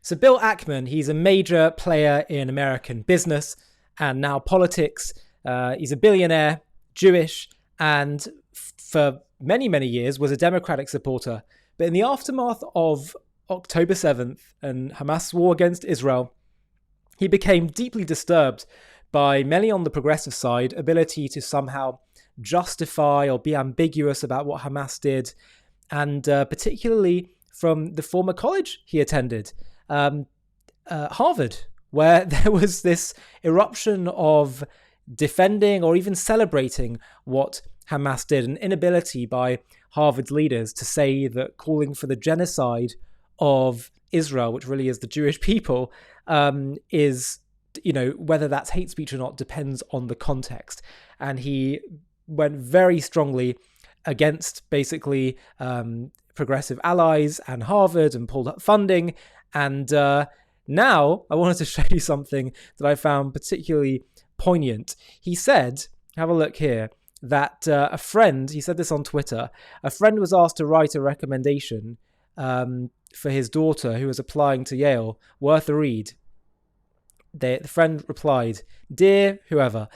So Bill Ackman, he's a major player in American business and now politics. He's a billionaire, Jewish, and for many, many years was a Democratic supporter. But in the aftermath of October 7th and Hamas' war against Israel, he became deeply disturbed by many on the progressive side ability to somehow justify or be ambiguous about what Hamas did, and particularly from the former college he attended, Harvard, where there was this eruption of defending or even celebrating what Hamas did, an inability by Harvard's leaders to say that calling for the genocide of Israel, which really is the Jewish people, is, whether that's hate speech or not depends on the context. And he went very strongly against basically progressive allies and Harvard and pulled up funding. And now I wanted to show you something that I found particularly poignant. He said, have a look here, that a friend, he said this on Twitter, a friend was asked to write a recommendation for his daughter who was applying to Yale, worth a read. The friend replied, "Dear whoever,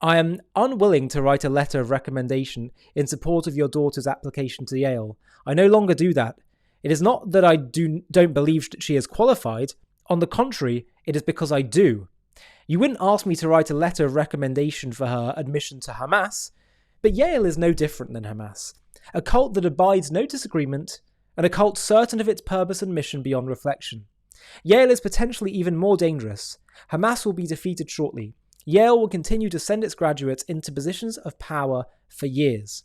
I am unwilling to write a letter of recommendation in support of your daughter's application to Yale. I no longer do that. It is not that I don't believe that she is qualified. On the contrary, it is because I do. You wouldn't ask me to write a letter of recommendation for her admission to Hamas, but Yale is no different than Hamas, a cult that abides no disagreement, and a cult certain of its purpose and mission beyond reflection. Yale is potentially even more dangerous. Hamas will be defeated shortly. Yale will continue to send its graduates into positions of power for years.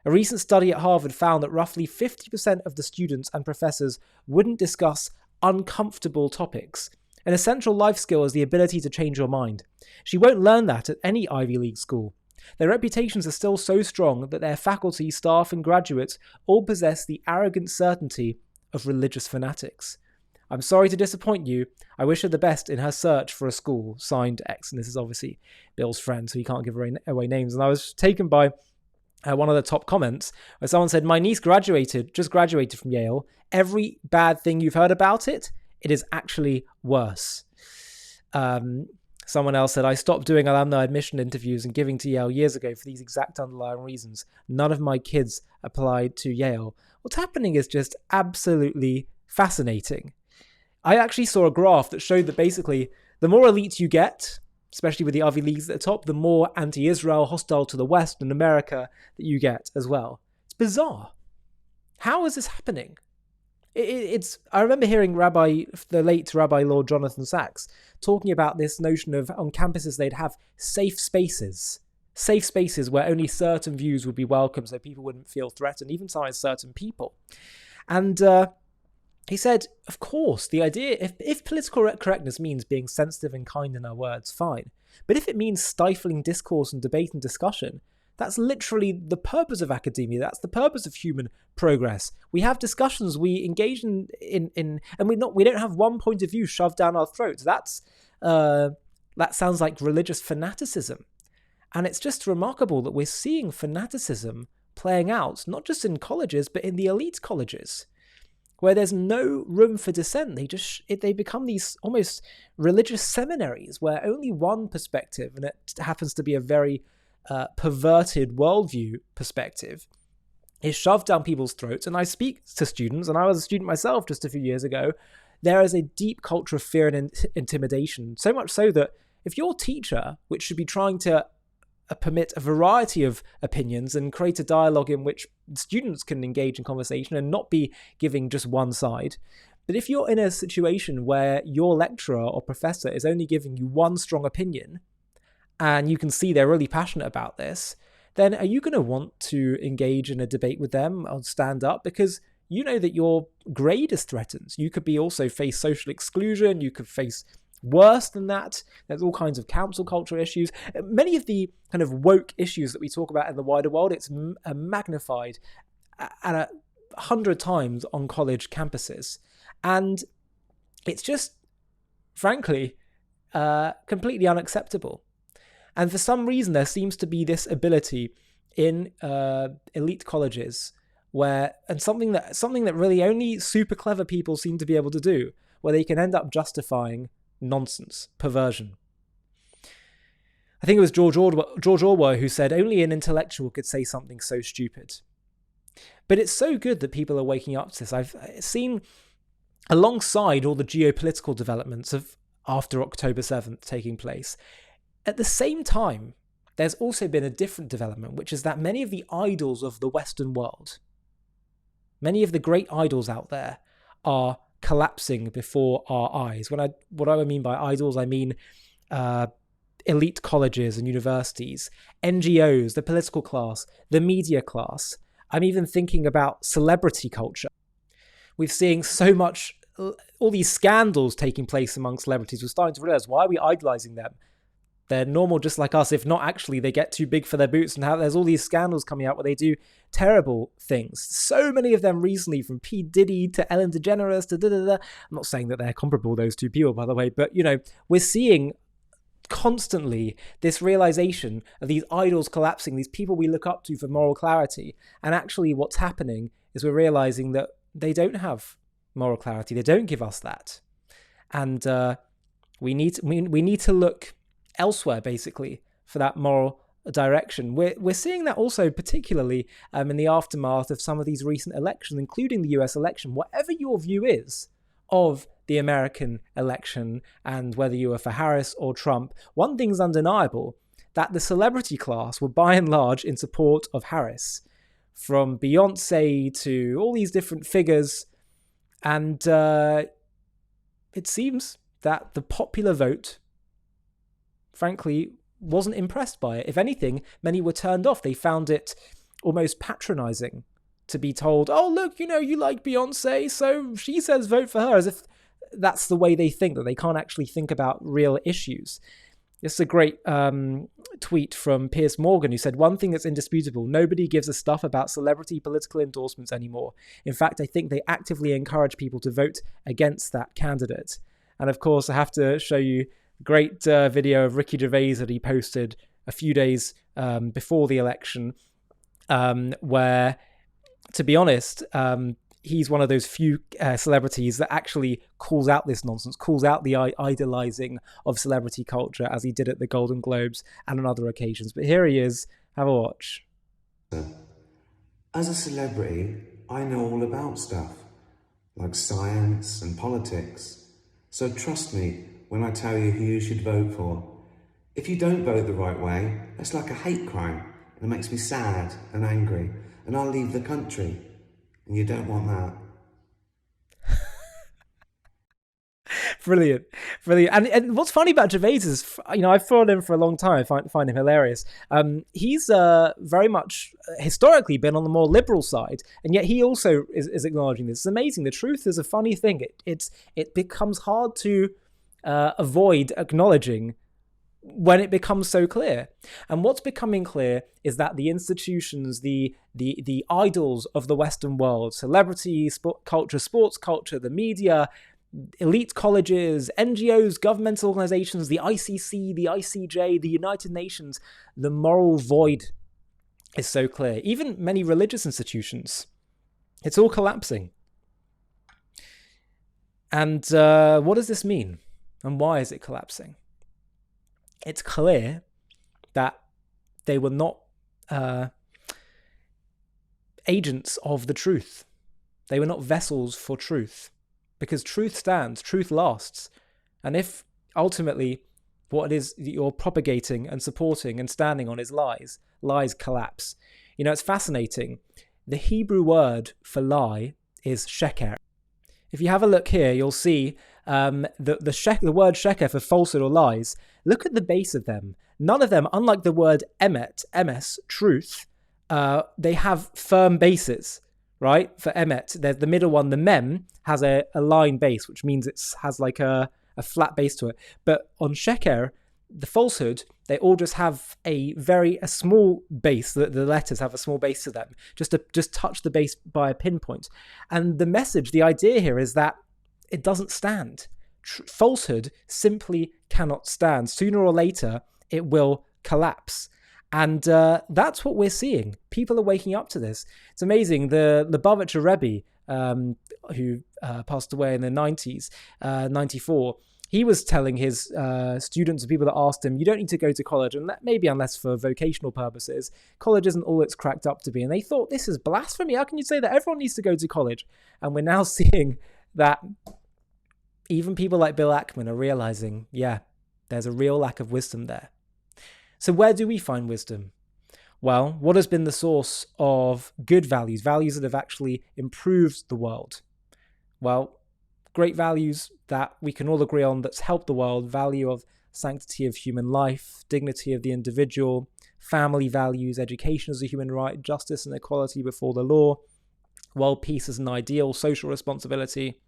A recent study at Harvard found that roughly 50% of the students and professors wouldn't discuss uncomfortable topics. An essential life skill is the ability to change your mind. She won't learn that at any Ivy League school. Their reputations are still so strong that their faculty, staff, and graduates all possess the arrogant certainty of religious fanatics. I'm sorry to disappoint you. I wish her the best in her search for a school. Signed, X. And this is obviously Bill's friend, so he can't give away names. And I was taken by one of the top comments where someone said, my niece just graduated from Yale. Every bad thing you've heard about it is actually worse. Someone else said, I stopped doing alumni admission interviews and giving to Yale years ago for these exact underlying reasons. None of my kids applied to Yale. What's happening is just absolutely fascinating. I actually saw a graph that showed that basically the more elite you get, especially with the Ivy Leagues at the top, the more anti-Israel, hostile to the West and America that you get as well. It's bizarre. How is this happening? I remember hearing the late Rabbi Lord Jonathan Sachs talking about this notion of on campuses they'd have safe spaces where only certain views would be welcome so people wouldn't feel threatened, even sometimes certain people. And he said, of course, the idea, if political correctness means being sensitive and kind in our words, fine. But if it means stifling discourse and debate and discussion, that's literally the purpose of academia. That's the purpose of human progress. We have discussions, we engage in and we don't have one point of view shoved down our throats. That sounds like religious fanaticism. And it's just remarkable that we're seeing fanaticism playing out, not just in colleges, but in the elite colleges, where there's no room for dissent. They become these almost religious seminaries where only one perspective, and it happens to be a very perverted worldview perspective, is shoved down people's throats. And I speak to students, and I was a student myself just a few years ago. There is a deep culture of fear and intimidation, so much so that if your teacher, which should be trying to permit a variety of opinions and create a dialogue in which students can engage in conversation and not be giving just one side. But if you're in a situation where your lecturer or professor is only giving you one strong opinion, and you can see they're really passionate about this, then are you going to want to engage in a debate with them or stand up? Because you know that your grade is threatened. You could also face social exclusion. You could face worse than that. There's all kinds of council culture issues. Many of the kind of woke issues that we talk about in the wider world, it's magnified at 100 times on college campuses. And it's just, frankly, completely unacceptable. And for some reason, there seems to be this ability in elite colleges something that really only super clever people seem to be able to do, where they can end up justifying nonsense, perversion. I think it was George Orwell who said only an intellectual could say something so stupid. But it's so good that people are waking up to this. I've seen, alongside all the geopolitical developments of after October 7th taking place, at the same time, there's also been a different development, which is that many of the idols of the Western world, many of the great idols out there, are collapsing before our eyes. What I mean by idols, I mean elite colleges and universities, NGOs, the political class, the media class. I'm even thinking about celebrity culture. We're seeing so much, all these scandals taking place among celebrities. We're starting to realize, why are we idolizing them? They're normal just like us. If not, actually, they get too big for their boots, and there's all these scandals coming out where they do terrible things. So many of them recently, from P. Diddy to Ellen DeGeneres to da-da-da. I'm not saying that they're comparable, those two people, by the way, but, we're seeing constantly this realization of these idols collapsing, these people we look up to for moral clarity. And actually what's happening is we're realizing that they don't have moral clarity. They don't give us that. And we need to look elsewhere, basically, for that moral direction. We're seeing that also particularly in the aftermath of some of these recent elections, including the US election. Whatever your view is of the American election, and whether you were for Harris or Trump, one thing's undeniable, that the celebrity class were by and large in support of Harris, from Beyonce to all these different figures. And it seems that the popular vote, frankly, wasn't impressed by it. If anything, many were turned off. They found it almost patronizing to be told, oh, look, you like Beyonce, so she says vote for her, as if that's the way they think, that they can't actually think about real issues. This is a great tweet from Piers Morgan, who said, one thing that's indisputable, nobody gives a stuff about celebrity political endorsements anymore. In fact, I think they actively encourage people to vote against that candidate. And of course, I have to show you a great video of Ricky Gervais that he posted a few days before the election, where, to be honest, he's one of those few celebrities that actually calls out this nonsense, calls out the idolizing of celebrity culture, as he did at the Golden Globes and on other occasions. But here he is. Have a watch. As a celebrity, I know all about stuff, like science and politics. So trust me when I tell you who you should vote for. If you don't vote the right way, it's like a hate crime, and it makes me sad and angry, and I'll leave the country. And you don't want that. Brilliant. And what's funny about Gervais is, I've followed him for a long time. I find him hilarious. He's very much historically been on the more liberal side, and yet he also is acknowledging this. It's amazing. The truth is a funny thing. It becomes hard to avoid acknowledging when it becomes so clear. And what's becoming clear is that the institutions, the idols of the Western world, celebrity, culture, sports culture, the media, elite colleges, NGOs, governmental organizations, the ICC, the ICJ, the United Nations, the moral void is so clear. Even many religious institutions, it's all collapsing. And what does this mean? And why is it collapsing? It's clear that they were not agents of the truth. They were not vessels for truth, because truth stands, truth lasts. And if ultimately what it is that you're propagating and supporting and standing on is lies, lies collapse. It's fascinating. The Hebrew word for lie is sheker. If you have a look here, you'll see the word sheker for falsehood or lies. Look at the base of them. None of them, unlike the word emet, emes, truth, they have firm bases, right? For emet, there's the middle one, the mem, has a line base, which means it has like a flat base to it. But on sheker, the falsehood, they all just have a small base. The letters have a small base to them, just touch the base by a pinpoint. And the message, the idea here is that it doesn't stand. Falsehood simply cannot stand. Sooner or later, it will collapse. And that's what we're seeing. People are waking up to this. It's amazing. The Lubavitcher Rebbe, who passed away in the 90s, 94, he was telling his students and people that asked him, you don't need to go to college, and that maybe unless for vocational purposes. College isn't all it's cracked up to be. And they thought, this is blasphemy. How can you say that everyone needs to go to college? And we're now seeing that even people like Bill Ackman are realizing, yeah, there's a real lack of wisdom there. So where do we find wisdom? Well, what has been the source of good values, values that have actually improved the world? Well, great values that we can all agree on that's helped the world: value of sanctity of human life, dignity of the individual, family values, education as a human right, justice and equality before the law, world peace as an ideal, social responsibility.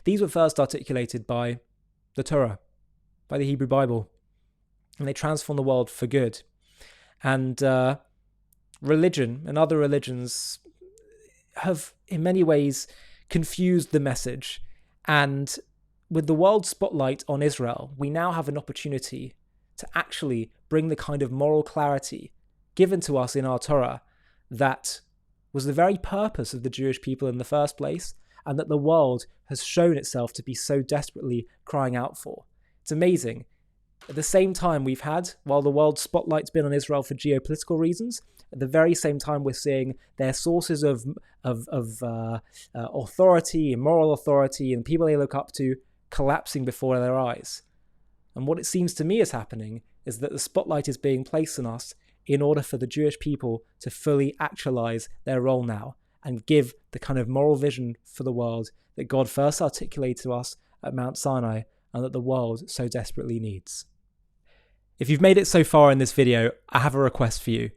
These were first articulated by the Torah, by the Hebrew Bible, and they transform the world for good. And religion and other religions have in many ways confused the message. And with the world spotlight on Israel, we now have an opportunity to actually bring the kind of moral clarity given to us in our Torah that was the very purpose of the Jewish people in the first place, and that the world has shown itself to be so desperately crying out for. It's amazing. At the same time we've had, while the world spotlight's been on Israel for geopolitical reasons, at the very same time we're seeing their sources of authority and moral authority and people they look up to collapsing before their eyes. And what it seems to me is happening is that the spotlight is being placed on us in order for the Jewish people to fully actualize their role now and give the kind of moral vision for the world that God first articulated to us at Mount Sinai and that the world so desperately needs. If you've made it so far in this video, I have a request for you.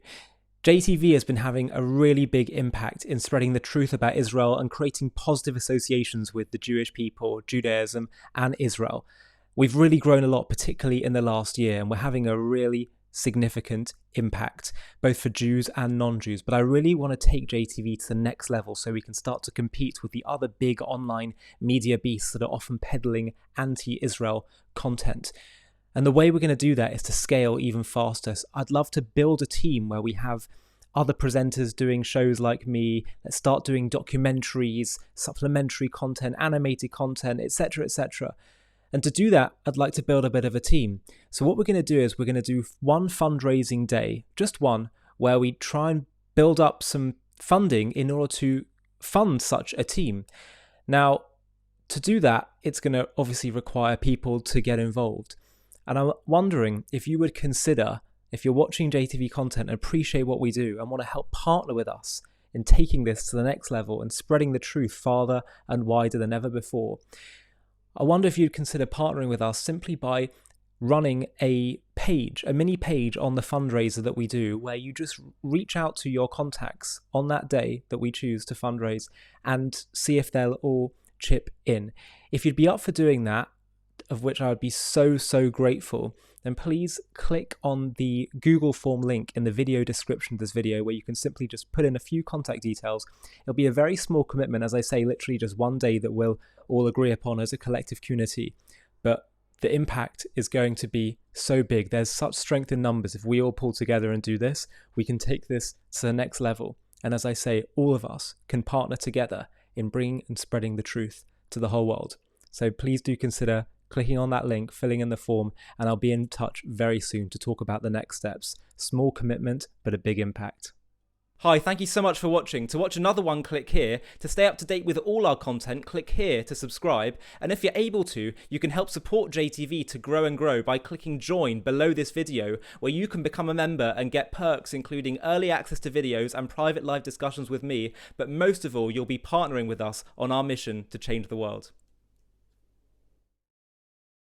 JTV has been having a really big impact in spreading the truth about Israel and creating positive associations with the Jewish people, Judaism, and Israel. We've really grown a lot, particularly in the last year, and we're having a really significant impact, both for Jews and non-Jews. But I really want to take JTV to the next level so we can start to compete with the other big online media beasts that are often peddling anti-Israel content. And the way we're going to do that is to scale even faster. So I'd love to build a team where we have other presenters doing shows like me, that start doing documentaries, supplementary content, animated content, etc., etc. And to do that, I'd like to build a bit of a team. So what we're going to do is we're going to do one fundraising day, just one, where we try and build up some funding in order to fund such a team. Now, to do that, it's going to obviously require people to get involved. And I'm wondering if you would consider, if you're watching JTV content and appreciate what we do and want to help partner with us in taking this to the next level and spreading the truth farther and wider than ever before, I wonder if you'd consider partnering with us simply by running a page, a mini page on the fundraiser that we do, where you just reach out to your contacts on that day that we choose to fundraise and see if they'll all chip in. If you'd be up for doing that, of which I would be so grateful, then please click on the Google form link in the video description of this video, where you can simply just put in a few contact details. It'll be a very small commitment, as I say, literally just one day that we'll all agree upon as a collective community. But the impact is going to be so big. There's such strength in numbers. If we all pull together and do this, we can take this to the next level. And as I say, all of us can partner together in bringing and spreading the truth to the whole world. So please do consider clicking on that link, filling in the form, and I'll be in touch very soon to talk about the next steps. Small commitment, but a big impact. Hi, thank you so much for watching. To watch another one, click here. To stay up to date with all our content, click here to subscribe. And if you're able to, you can help support JTV to grow and grow by clicking join below this video, where you can become a member and get perks including early access to videos and private live discussions with me. But most of all, you'll be partnering with us on our mission to change the world.